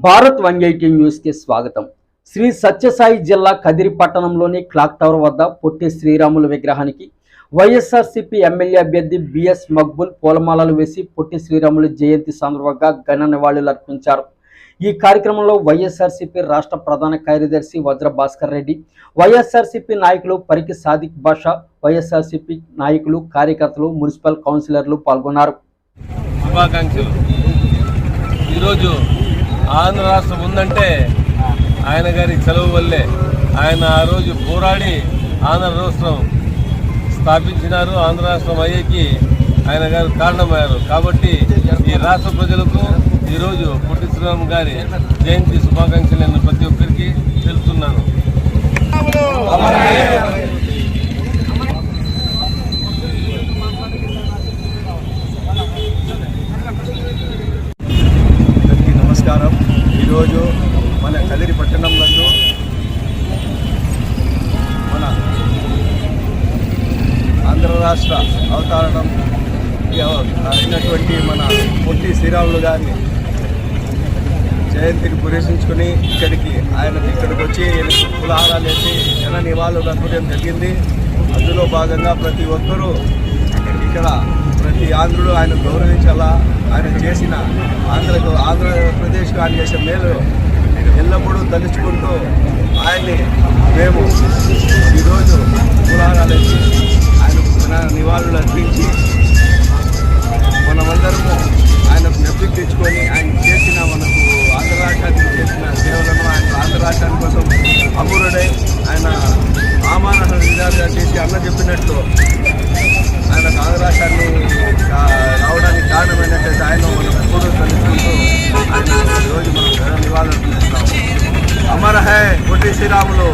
Bharat 180 news కి స్వాగతం. శ్రీ సత్యసాయి జిల్లా కదిరి పట్టణంలోని క్లాక్ టవర్ వద్ద పొట్టి శ్రీరాములు విగ్రహానికి వైఎస్ఆర్సీపీ ఎమ్మెల్యే అభ్యర్థి బిఎస్ మక్బుల్ పూలమాలలు వేసి పొట్టి శ్రీరాములు జయంతి సందర్భంగా ఘన నివాళులు అర్పించారు. ఈ కార్యక్రమంలో వైఎస్ఆర్సీపీ రాష్ట్ర ప్రధాన కార్యదర్శి వజ్ర భాస్కర్ రెడ్డి, వైఎస్ఆర్సీపీ నాయకులు పరికి సాదిక్ బాషా, వైఎస్ఆర్సీపీ నాయకులు, కార్యకర్తలు, మున్సిపల్ కౌన్సిలర్లు పాల్గొన్నారు. ఈరోజు ఆంధ్ర రాష్ట్రం ఉందంటే ఆయన గారి చదువు వల్లే. ఆయన ఆ రోజు పోరాడి ఆంధ్ర రాష్ట్రం స్థాపించినారు. ఆంధ్ర రాష్ట్రం అయ్యేకి ఆయన గారు కారణమయ్యారు. కాబట్టి ఈ రాష్ట్ర ప్రజలకు ఈరోజు పొట్టి శ్రీరాములు గారి జయంతి శుభాకాంక్షలు నేను ప్రతి ఒక్కరికి తెలుపుతున్నాను. నమస్కారం. ఈరోజు మన కదిరి పట్టణంలో మన ఆంధ్ర రాష్ట్ర అవతరణం అయినటువంటి మన పొట్టి శ్రీరాములు గారి జయంతిని పురస్కరించుకొని ఇక్కడికి వచ్చి పులహారాలు వేసి జన నివాళులు అర్పించడం జరిగింది. అందులో భాగంగా ప్రతి ఒక్కరూ ఇక్కడ ప్రతి ఆంధ్రుడు ఆయన గౌరవించాలా. ఆయన చేసిన ఆంధ్రప్రదేశ్కు ఆయన చేసిన మేలు ఎల్లప్పుడూ తలుచుకుంటూ ఆయన్ని మేము ఈరోజు పులహారాలు వేసి ఆయన నివాళులు అర్పించి మనమందరము ఆయనకు నెప్పి తెచ్చుకొని ఆయన చేసిన మనకు ఆంధ్ర రాష్ట్రానికి చేసిన సేవలను ఆయన ఆంధ్ర రాష్ట్రానికి కోసం అమరుడై ఆయన ఆమాన విధాలుగా చేసి అన్న చెప్పినట్లు ఆయన ఆంధ్ర రాష్ట్రాన్ని రావడానికి కారణమైనట్లయితే ఆయన మనం ఎప్పుడూ తలుచుకుంటూ ఆయన ఈరోజు మనం నివాళులు అర్పిస్తున్నాము. అమర హై పొట్టి శ్రీరాములు.